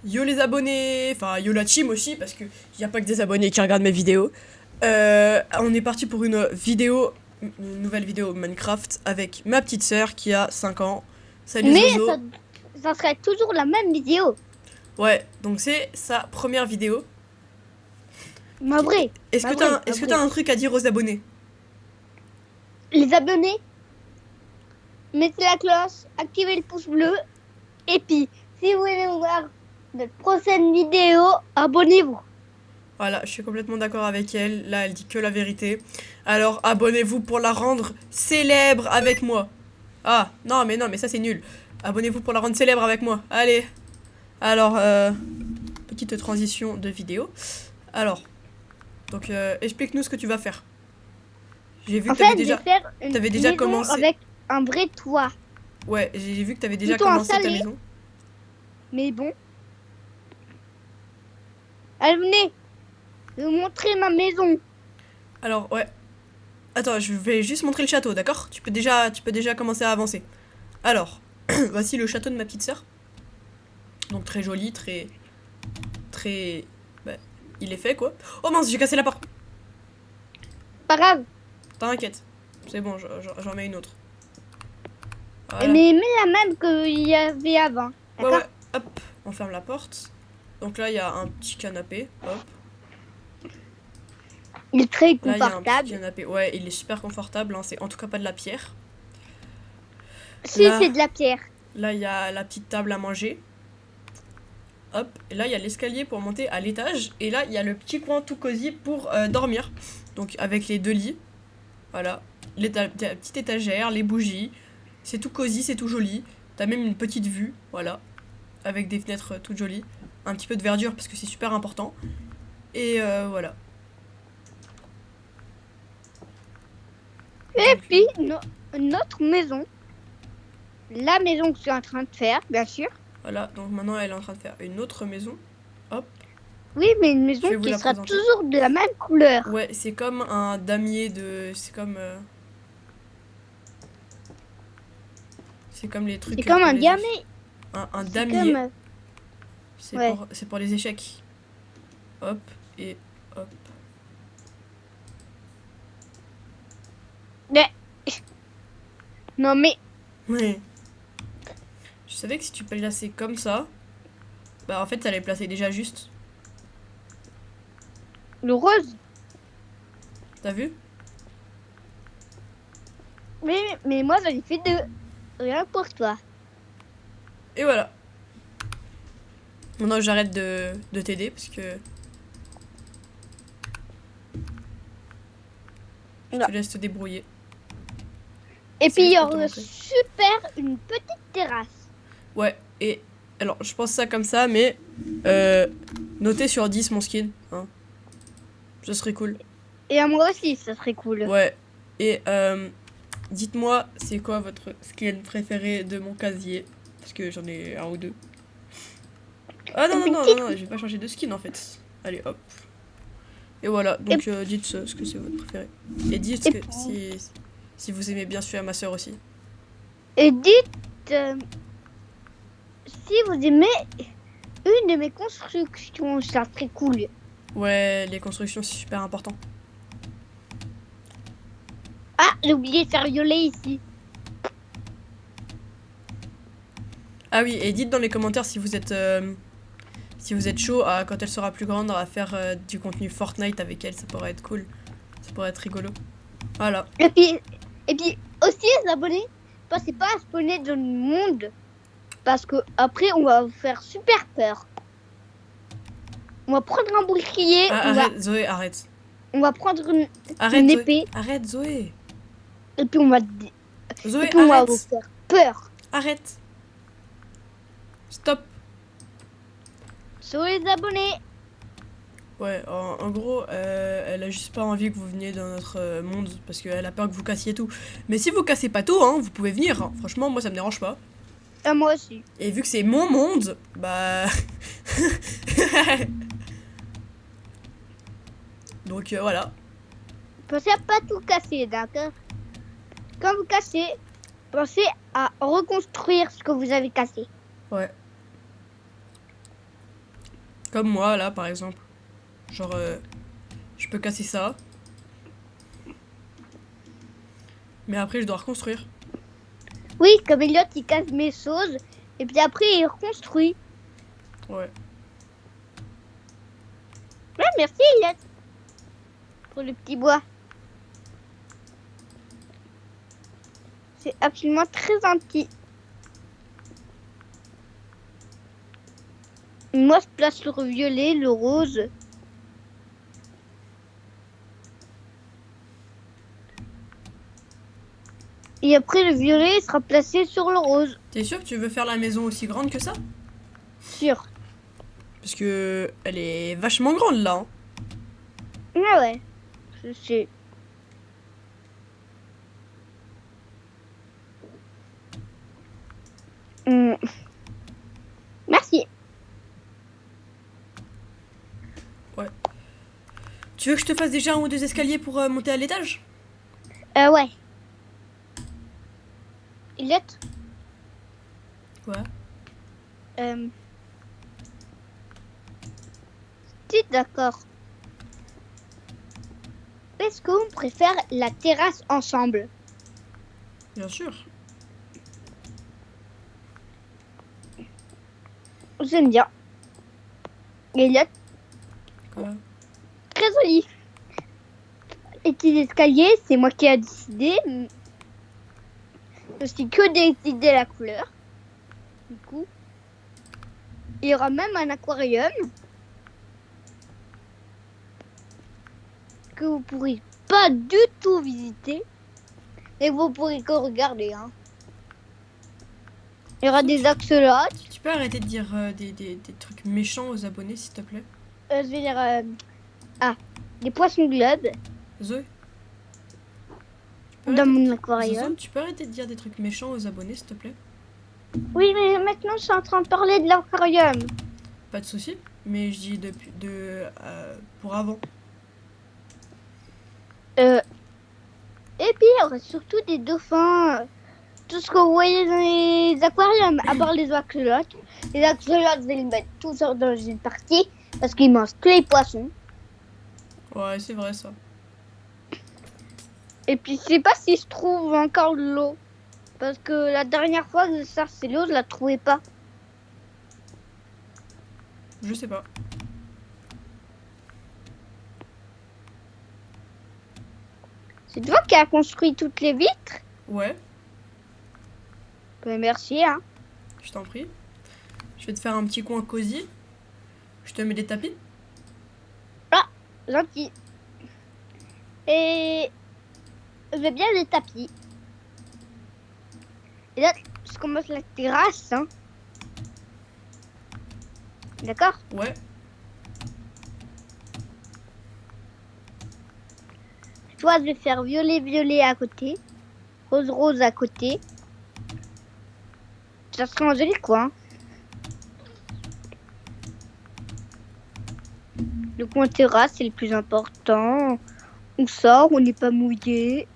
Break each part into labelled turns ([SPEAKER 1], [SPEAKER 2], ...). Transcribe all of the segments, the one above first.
[SPEAKER 1] Yo les abonnés, enfin yo la team aussi, parce que y a pas que des abonnés qui regardent mes vidéos. On est parti pour une nouvelle vidéo Minecraft avec ma petite sœur qui a 5 ans. Salut
[SPEAKER 2] Mais
[SPEAKER 1] Zozo.
[SPEAKER 2] ça serait toujours la même vidéo.
[SPEAKER 1] Ouais, donc c'est sa première vidéo.
[SPEAKER 2] Ma vraie, ma vraie, ma
[SPEAKER 1] Est-ce que t'as
[SPEAKER 2] vraie.
[SPEAKER 1] un truc à dire aux abonnés?
[SPEAKER 2] Les abonnés, mettez la cloche, activez le pouce bleu. Et puis, si vous voulez voir notre prochaine vidéo, abonnez-vous.
[SPEAKER 1] Voilà, je suis complètement d'accord avec elle. Là, elle dit que la vérité. Alors abonnez-vous pour la rendre célèbre avec moi. Ah, non, mais ça c'est nul. Abonnez-vous pour la rendre célèbre avec moi. Allez. Alors, petite transition de vidéo. Alors, donc explique-nous ce que tu vas faire. J'ai vu
[SPEAKER 2] En
[SPEAKER 1] que t'avais
[SPEAKER 2] fait, je vais
[SPEAKER 1] déjà,
[SPEAKER 2] faire une
[SPEAKER 1] t'avais déjà
[SPEAKER 2] maison
[SPEAKER 1] commencé.
[SPEAKER 2] avec un vrai toit.
[SPEAKER 1] Ouais, j'ai vu que t'avais déjà
[SPEAKER 2] Plutôt
[SPEAKER 1] commencé ta
[SPEAKER 2] installé,
[SPEAKER 1] maison.
[SPEAKER 2] mais bon. Allez, venez, je vais vous montrer ma maison.
[SPEAKER 1] Alors, ouais. Attends, je vais juste montrer le château, d'accord? Tu peux déjà commencer à avancer. Alors, voici le château de ma petite sœur. Donc très joli, très, bah, il est fait quoi. Oh mince, j'ai cassé la porte.
[SPEAKER 2] Pas grave.
[SPEAKER 1] T'inquiète, c'est bon, j'en mets une autre.
[SPEAKER 2] Mais
[SPEAKER 1] Voilà.
[SPEAKER 2] la même qu'il y avait avant.
[SPEAKER 1] Ouais,
[SPEAKER 2] D'accord?
[SPEAKER 1] ouais. Hop, on ferme la porte. Donc là, il y a un petit canapé. Hop.
[SPEAKER 2] Il est très
[SPEAKER 1] Là, il y a un petit
[SPEAKER 2] confortable.
[SPEAKER 1] canapé. Ouais, il est super confortable. Hein. C'est en tout cas pas de la pierre.
[SPEAKER 2] Si,
[SPEAKER 1] Là,
[SPEAKER 2] c'est de la pierre.
[SPEAKER 1] là, il y a la petite table à manger. Hop. Et là, il y a l'escalier pour monter à l'étage. Et là, il y a le petit coin tout cosy pour dormir. Donc avec les deux lits. Voilà. La petite étagère, les bougies. C'est tout cosy, c'est tout joli. T'as même une petite vue. Voilà. Avec des fenêtres toutes jolies. Un petit peu de verdure parce que c'est super important. Et voilà.
[SPEAKER 2] Et
[SPEAKER 1] Donc,
[SPEAKER 2] puis, notre maison. La maison que je suis en train de faire, bien sûr.
[SPEAKER 1] voilà. Donc maintenant, elle est en train de faire une autre maison. Hop.
[SPEAKER 2] Oui, mais une
[SPEAKER 1] Je
[SPEAKER 2] maison
[SPEAKER 1] vais vous
[SPEAKER 2] qui
[SPEAKER 1] la
[SPEAKER 2] sera
[SPEAKER 1] présenter.
[SPEAKER 2] toujours de la même couleur.
[SPEAKER 1] Ouais, c'est comme un damier de. C'est comme les
[SPEAKER 2] C'est
[SPEAKER 1] trucs
[SPEAKER 2] comme
[SPEAKER 1] pour
[SPEAKER 2] un
[SPEAKER 1] les
[SPEAKER 2] diamant.
[SPEAKER 1] échecs. Un
[SPEAKER 2] C'est comme...
[SPEAKER 1] damier,
[SPEAKER 2] ouais.
[SPEAKER 1] c'est pour les échecs. Hop et hop.
[SPEAKER 2] Mais... Non, mais
[SPEAKER 1] Ouais. Je savais que si tu plaçais comme ça, bah en fait, ça les placer déjà juste.
[SPEAKER 2] le rose.
[SPEAKER 1] T'as vu?
[SPEAKER 2] Mais moi, j'en ai fait deux. Rien pour toi.
[SPEAKER 1] Et voilà. Maintenant, j'arrête de t'aider parce que je
[SPEAKER 2] Non.
[SPEAKER 1] te laisse te débrouiller.
[SPEAKER 2] Et
[SPEAKER 1] C'est
[SPEAKER 2] puis, il
[SPEAKER 1] juste
[SPEAKER 2] y
[SPEAKER 1] pour te
[SPEAKER 2] aura
[SPEAKER 1] montrer.
[SPEAKER 2] super une petite terrasse.
[SPEAKER 1] Ouais, et alors, je pense ça comme ça, mais notez sur 10 mon skin. Hein. Ce serait cool.
[SPEAKER 2] Et à moi aussi, ça serait cool.
[SPEAKER 1] Ouais. Et dites-moi, c'est quoi votre skin préféré de mon casier? Parce que j'en ai un ou deux. Ah non,
[SPEAKER 2] Une
[SPEAKER 1] non, non, non,
[SPEAKER 2] petite...
[SPEAKER 1] non, je vais pas changer de skin en fait. Allez, hop. Et voilà,
[SPEAKER 2] Et,
[SPEAKER 1] donc dites ce que c'est votre préféré. Et dites
[SPEAKER 2] et,
[SPEAKER 1] que si vous aimez bien celui à ma soeur aussi.
[SPEAKER 2] et dites... si vous aimez une de mes constructions, ça serait cool.
[SPEAKER 1] Ouais, les constructions, c'est super important.
[SPEAKER 2] Ah, j'ai oublié de faire violet ici.
[SPEAKER 1] Ah oui, et dites dans les commentaires si vous êtes chaud à, quand elle sera plus grande à faire du contenu Fortnite avec elle, ça pourrait être cool. Ça pourrait être rigolo. Voilà.
[SPEAKER 2] Et puis aussi, les abonnés, pensez pas à spawner dans le monde. Parce que après, on va vous faire super peur. On va prendre un bouclier,
[SPEAKER 1] Ah, arrête, Zoé, arrête.
[SPEAKER 2] on va prendre
[SPEAKER 1] Arrête,
[SPEAKER 2] une
[SPEAKER 1] Zoé.
[SPEAKER 2] épée,
[SPEAKER 1] Arrête, Zoé.
[SPEAKER 2] et puis on va,
[SPEAKER 1] Zoé,
[SPEAKER 2] vous
[SPEAKER 1] arrête.
[SPEAKER 2] faire peur.
[SPEAKER 1] Arrête. Stop.
[SPEAKER 2] Sur les abonnés.
[SPEAKER 1] Ouais, en gros, elle a juste pas envie que vous veniez dans notre monde parce qu'elle a peur que vous cassiez tout. Mais si vous cassez pas tout, hein, vous pouvez venir. Hein. Franchement, moi ça me dérange pas.
[SPEAKER 2] À moi aussi.
[SPEAKER 1] Et vu que c'est mon monde, bah. Donc voilà.
[SPEAKER 2] Pensez à pas tout casser, d'accord? Quand vous cassez, pensez à reconstruire ce que vous avez cassé.
[SPEAKER 1] Ouais. Comme moi, là, par exemple. Genre, je peux casser ça. Mais après, je dois reconstruire.
[SPEAKER 2] Oui, comme Elliot, il casse mes choses. Et puis après, il reconstruit.
[SPEAKER 1] Ouais.
[SPEAKER 2] Ouais, merci Elliot. Pour le petit bois. C'est absolument très gentil. Moi, je place le violet, le rose. Et après, le violet sera placé sur le rose.
[SPEAKER 1] T'es sûr que tu veux faire la maison aussi grande que ça?
[SPEAKER 2] Sûr.
[SPEAKER 1] Parce que elle est vachement grande, là. Hein.
[SPEAKER 2] Ah ouais. Je sais. Merci.
[SPEAKER 1] Tu veux que je te fasse déjà un ou deux escaliers pour monter à l'étage?
[SPEAKER 2] Ouais. Elliot,
[SPEAKER 1] Ouais.
[SPEAKER 2] tu es d'accord? Est-ce qu'on préfère la terrasse ensemble?
[SPEAKER 1] Bien sûr.
[SPEAKER 2] J'aime bien. Elliot,
[SPEAKER 1] Quoi?
[SPEAKER 2] très joli. Et tes escaliers, c'est moi qui ai décidé. Je suis que décider la couleur. Du coup, il y aura même un aquarium que vous pourrez pas du tout visiter et vous pourrez que regarder. Hein. Il y aura des axolotes.
[SPEAKER 1] Tu peux arrêter de dire des trucs méchants aux abonnés, s'il te plaît?
[SPEAKER 2] Je vais dire des poissons globes
[SPEAKER 1] Zoé?
[SPEAKER 2] dans mon
[SPEAKER 1] Zozo,
[SPEAKER 2] aquarium.
[SPEAKER 1] tu peux arrêter de dire des trucs méchants aux abonnés, s'il te plaît?
[SPEAKER 2] Oui, mais maintenant je suis en train de parler de l'aquarium.
[SPEAKER 1] Pas de souci, mais je dis pour avant.
[SPEAKER 2] Et puis il y aura surtout des dauphins. Tout ce que vous voyez dans les aquariums, à part les axolotes. Les axolotes, je vais les mettre tous dans une partie parce qu'ils mangent tous les poissons.
[SPEAKER 1] Ouais, c'est vrai ça.
[SPEAKER 2] Et puis, je sais pas si je trouve encore de l'eau. Parce que la dernière fois que j'ai cherché l'eau, je la trouvais pas.
[SPEAKER 1] Je sais pas.
[SPEAKER 2] C'est toi qui as construit toutes les vitres?
[SPEAKER 1] Ouais,
[SPEAKER 2] Ben, merci, hein.
[SPEAKER 1] je t'en prie. Je vais te faire un petit coin cosy. Je te mets des tapis.
[SPEAKER 2] Gentil. Et je veux bien les tapis. Et là, je commence la terrasse, hein. D'accord?
[SPEAKER 1] Ouais.
[SPEAKER 2] Toi, je vais faire violet à côté. Rose à côté. Ça sera joli, quoi. Hein. Le coin terrasse, c'est le plus important. On sort, on n'est pas mouillé.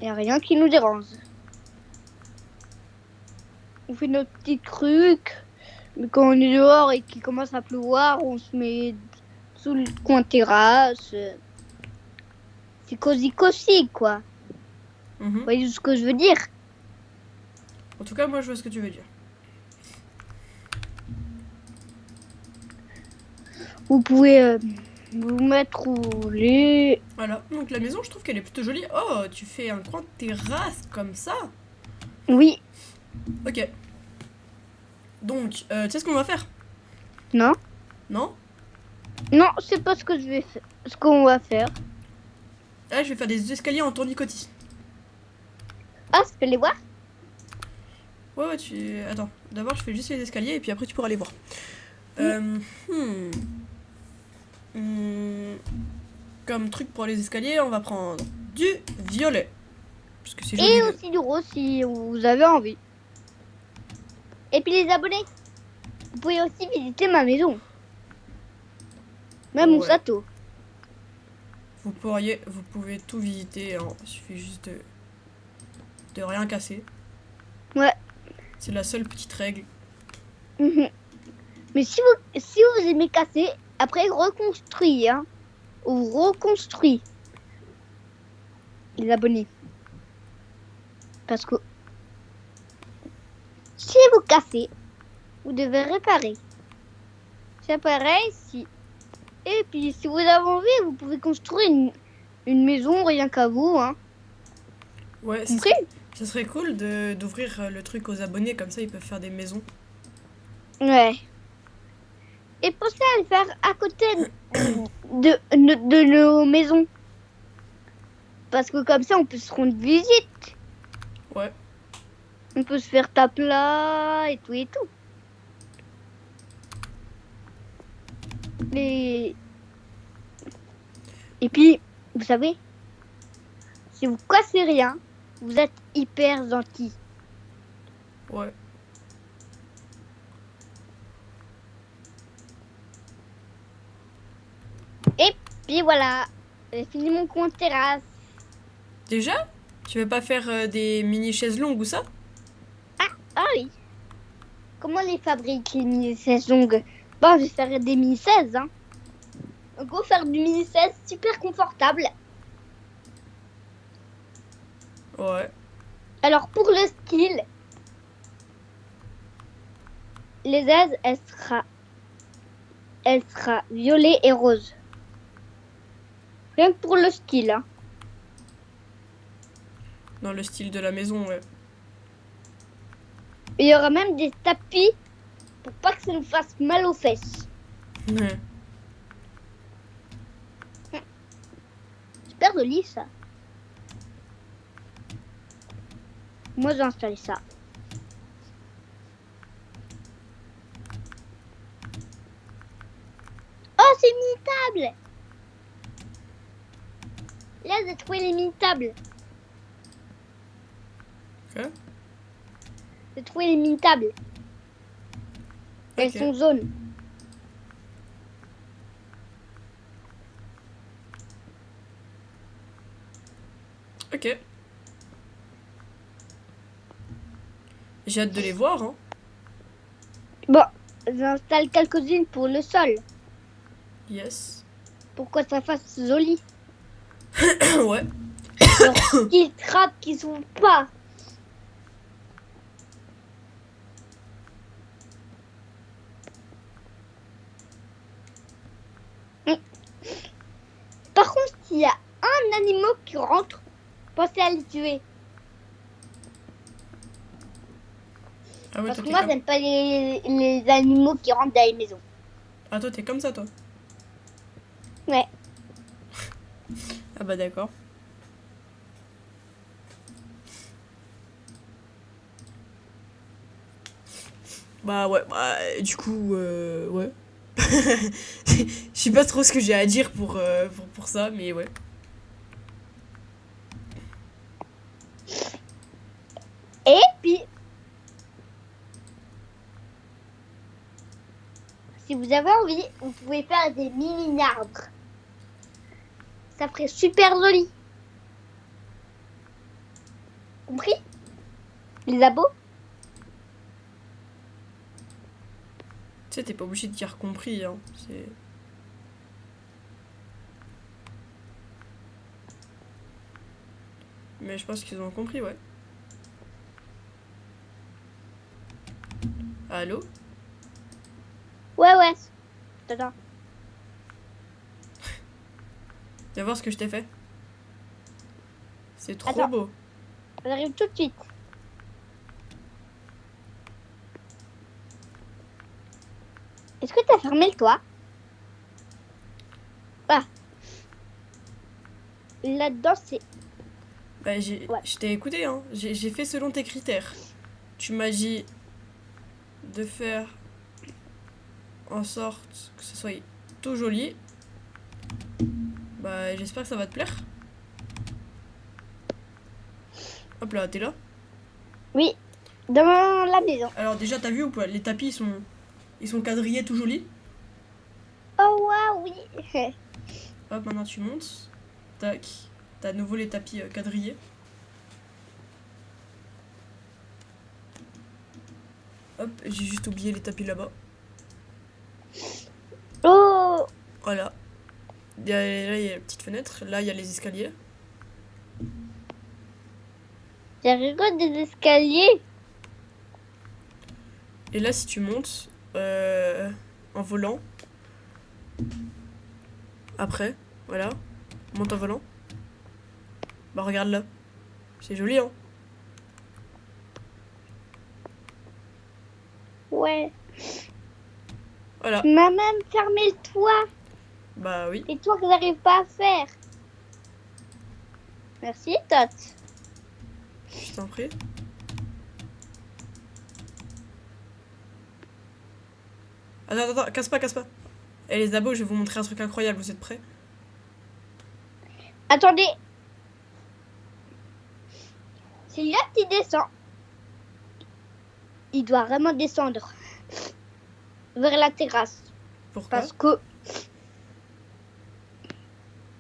[SPEAKER 2] Il n'y a rien qui nous dérange. On fait notre petit truc. Mais quand on est dehors et qu'il commence à pleuvoir, on se met sous le coin terrasse. C'est cosy, quoi. Vous voyez ce que je veux dire?
[SPEAKER 1] En tout cas, moi, je vois ce que tu veux dire.
[SPEAKER 2] Vous pouvez vous mettre où vous voulez.
[SPEAKER 1] Voilà. Donc la maison, je trouve qu'elle est plutôt jolie. Oh, tu fais un coin de terrasse comme ça?
[SPEAKER 2] Oui.
[SPEAKER 1] Ok. Donc, tu sais ce qu'on va faire?
[SPEAKER 2] Non?
[SPEAKER 1] Non?
[SPEAKER 2] Non, c'est pas ce que je vais faire. Ce qu'on va faire.
[SPEAKER 1] Là, je vais faire des escaliers en tournicotis.
[SPEAKER 2] Ah, je peux les voir?
[SPEAKER 1] Ouais, attends. D'abord, je fais juste les escaliers et puis après, tu pourras les voir. Comme truc pour les escaliers, on va prendre du violet. Parce que c'est joli.
[SPEAKER 2] Et aussi du rose si vous avez envie. Et puis les abonnés, vous pouvez aussi visiter ma maison. Même mon château.
[SPEAKER 1] Vous pouvez tout visiter, hein. Il suffit juste de rien casser.
[SPEAKER 2] Ouais.
[SPEAKER 1] C'est la seule petite règle.
[SPEAKER 2] Mais si vous aimez casser, après reconstruire, hein, ou reconstruit les abonnés. Parce que si vous cassez, vous devez réparer. C'est pareil si. Et puis si vous avez envie, vous pouvez construire une maison rien qu'à vous, hein.
[SPEAKER 1] Ouais,
[SPEAKER 2] Compris?
[SPEAKER 1] ça serait cool d'ouvrir le truc aux abonnés, comme ça ils peuvent faire des maisons.
[SPEAKER 2] Ouais. Et pensez à le faire à côté de nos maisons. Parce que comme ça, on peut se rendre visite.
[SPEAKER 1] Ouais.
[SPEAKER 2] On peut se faire taper là et tout et tout. Et puis, vous savez, si vous cassez rien, vous êtes hyper gentil.
[SPEAKER 1] Ouais.
[SPEAKER 2] Et puis voilà, j'ai fini mon coin de terrasse.
[SPEAKER 1] Déjà? Tu veux pas faire des mini chaises longues ou ça?
[SPEAKER 2] Ah oui. Comment les fabriquent les mini-16 longues? Bon, je vais faire des mini-16, hein. En gros, faire du mini-16 super confortable.
[SPEAKER 1] Ouais.
[SPEAKER 2] Alors, pour le style, les aises, elle sera violet et rose. Rien que pour le style, hein.
[SPEAKER 1] Dans le style de la maison, ouais.
[SPEAKER 2] Il y aura même des tapis pour pas que ça nous fasse mal aux fesses.
[SPEAKER 1] Ouais.
[SPEAKER 2] Super joli, ça. Moi, j'ai installé ça. Oh, c'est une mini-table! Là, j'ai trouvé les mini-tables.
[SPEAKER 1] Quoi?
[SPEAKER 2] J'ai trouvé les mini-tables. Elles
[SPEAKER 1] Ok.
[SPEAKER 2] sont jaunes.
[SPEAKER 1] Ok. J'ai hâte de les voir, hein.
[SPEAKER 2] Bon, j'installe quelques-unes pour le sol.
[SPEAKER 1] Yes.
[SPEAKER 2] Pour que ça fasse joli.
[SPEAKER 1] Ouais.
[SPEAKER 2] Genre, qu'ils trappent, qu'ils s'ouvrent pas. Par contre, s'il y a un animal qui rentre, pensez à le tuer.
[SPEAKER 1] Ah ouais,
[SPEAKER 2] Parce
[SPEAKER 1] toi
[SPEAKER 2] que
[SPEAKER 1] t'es
[SPEAKER 2] moi,
[SPEAKER 1] comme...
[SPEAKER 2] j'aime pas les animaux qui rentrent dans les maisons.
[SPEAKER 1] Ah toi t'es comme ça, toi.
[SPEAKER 2] Ouais.
[SPEAKER 1] Ah bah d'accord. Bah ouais, bah du coup, ouais. Je sais pas trop ce que j'ai à dire pour ça, mais ouais.
[SPEAKER 2] Et puis, si vous avez envie, vous pouvez faire des mini-arbres. Ça ferait super joli. Compris? Les abos?
[SPEAKER 1] Tu sais, t'es pas obligé de dire compris, hein. C'est... Mais je pense qu'ils ont compris, ouais. Allô?
[SPEAKER 2] Ouais. Attends.
[SPEAKER 1] Viens voir ce que je t'ai fait. C'est trop
[SPEAKER 2] Attends.
[SPEAKER 1] beau.
[SPEAKER 2] J'arrive tout de suite. Est-ce que tu as fermé le toit? Ah. Là-dedans, c'est...
[SPEAKER 1] Bah,
[SPEAKER 2] Ouais.
[SPEAKER 1] je t'ai écouté, hein. J'ai fait selon tes critères. Tu m'as dit de faire en sorte que ce soit tout joli. Bah, j'espère que ça va te plaire. Hop là, t'es là.
[SPEAKER 2] Oui, dans la maison.
[SPEAKER 1] Alors déjà, t'as vu ou pas? Les tapis, ils sont quadrillés tout jolis.
[SPEAKER 2] Oh, waouh, oui.
[SPEAKER 1] Hop, maintenant tu montes. Tac. T'as à nouveau les tapis quadrillés. Hop, j'ai juste oublié les tapis là-bas. Voilà. Là, il y a la petite fenêtre. Là, il y a les escaliers.
[SPEAKER 2] J'ai rigolé des escaliers.
[SPEAKER 1] Et là, si tu montes en volant. Après, voilà. Monte en volant. Bah, regarde là. C'est joli, hein.
[SPEAKER 2] Ouais.
[SPEAKER 1] Voilà.
[SPEAKER 2] Tu m'as même fermé le toit.
[SPEAKER 1] Bah oui.
[SPEAKER 2] Et toi que j'arrive pas à faire. Merci, Tot.
[SPEAKER 1] Je t'en prie. Attends, casse pas. Et les abos, je vais vous montrer un truc incroyable, vous êtes prêts?
[SPEAKER 2] Attendez. C'est là qui descend. Il doit vraiment descendre vers la terrasse.
[SPEAKER 1] Pourquoi?
[SPEAKER 2] Parce que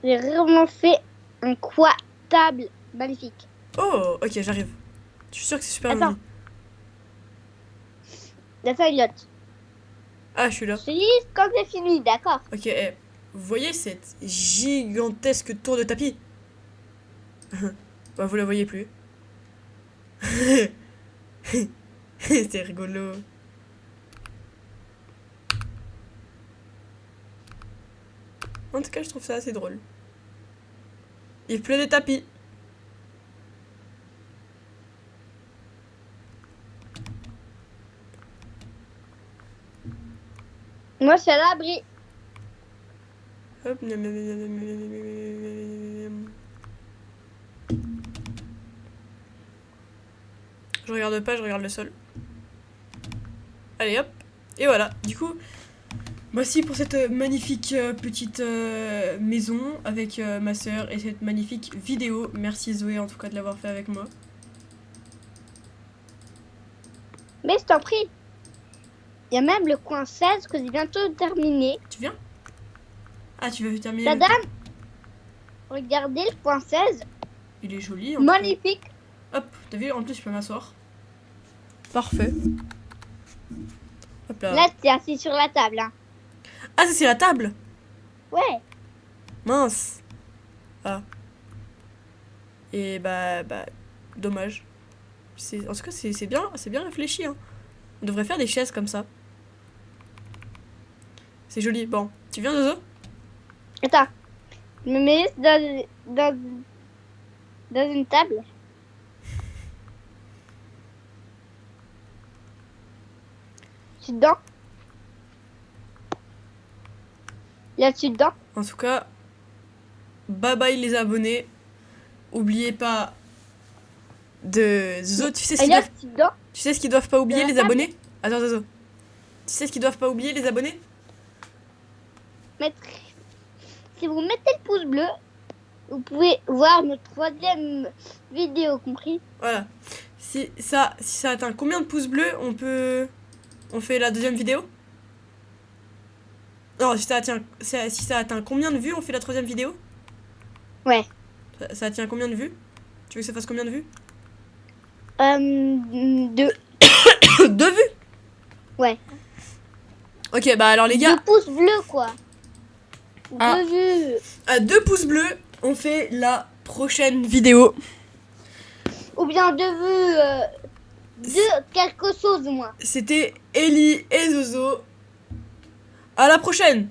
[SPEAKER 2] j'ai vraiment fait un table magnifique.
[SPEAKER 1] Oh, ok, j'arrive. Je suis sûre que c'est super
[SPEAKER 2] Attends.
[SPEAKER 1] joli.
[SPEAKER 2] La feuillotte.
[SPEAKER 1] Ah, je suis là.
[SPEAKER 2] Je te dis quand c'est fini, d'accord?
[SPEAKER 1] Ok, vous voyez cette gigantesque tour de tapis? Bah, vous la voyez plus. C'est rigolo. En tout cas, je trouve ça assez drôle. Il pleut des tapis.
[SPEAKER 2] Moi, je suis à l'abri.
[SPEAKER 1] Hop. Je regarde pas, je regarde le sol. Allez hop. Et voilà. Du coup, voici pour cette magnifique petite maison avec ma soeur et cette magnifique vidéo. Merci Zoé en tout cas de l'avoir fait avec moi.
[SPEAKER 2] Mais je t'en prie. Il y a même le coin 16 que j'ai bientôt terminé.
[SPEAKER 1] Tu viens? Ah, tu veux terminer?
[SPEAKER 2] La dame, regardez le coin 16.
[SPEAKER 1] Il est joli. En tout cas.
[SPEAKER 2] Magnifique.
[SPEAKER 1] Hop, t'as vu? En plus, je peux m'asseoir. Parfait. Hop là.
[SPEAKER 2] Là, t'es assis sur la table. Hein.
[SPEAKER 1] Ah, ça c'est la table?
[SPEAKER 2] Ouais.
[SPEAKER 1] Mince. Ah. Et bah, dommage. En tout cas, c'est bien réfléchi. Hein. On devrait faire des chaises comme ça. C'est joli. Bon, tu viens, Zozo?
[SPEAKER 2] Attends. Je me mets dans une table. Je suis dedans. Là, je suis dedans.
[SPEAKER 1] En tout cas, bye bye les abonnés. Oubliez pas de... Zozo, tu sais ce
[SPEAKER 2] Et
[SPEAKER 1] qu'ils
[SPEAKER 2] là,
[SPEAKER 1] doivent...
[SPEAKER 2] je suis dedans.
[SPEAKER 1] Tu sais ce qu'ils doivent pas oublier,
[SPEAKER 2] Dans la
[SPEAKER 1] les
[SPEAKER 2] table.
[SPEAKER 1] abonnés? Attends, Zozo. Tu sais ce qu'ils doivent pas oublier, les abonnés?
[SPEAKER 2] Si vous mettez le pouce bleu, vous pouvez voir notre troisième vidéo, compris?
[SPEAKER 1] Voilà. Si ça atteint combien de pouces bleus, on fait la deuxième vidéo? Non, si ça atteint combien de vues, on fait la troisième vidéo?
[SPEAKER 2] Ouais.
[SPEAKER 1] Ça atteint combien de vues? Tu veux que ça fasse combien de vues?
[SPEAKER 2] 2.
[SPEAKER 1] 2 vues?
[SPEAKER 2] Ouais.
[SPEAKER 1] Ok, bah alors les gars,
[SPEAKER 2] 2 pouces bleus, quoi.
[SPEAKER 1] Ah.
[SPEAKER 2] 2 vues.
[SPEAKER 1] à 2 pouces bleus, on fait la prochaine vidéo.
[SPEAKER 2] Ou bien 2 vues. 2 quelque chose, au moins.
[SPEAKER 1] C'était Ellie et Zozo. À la prochaine!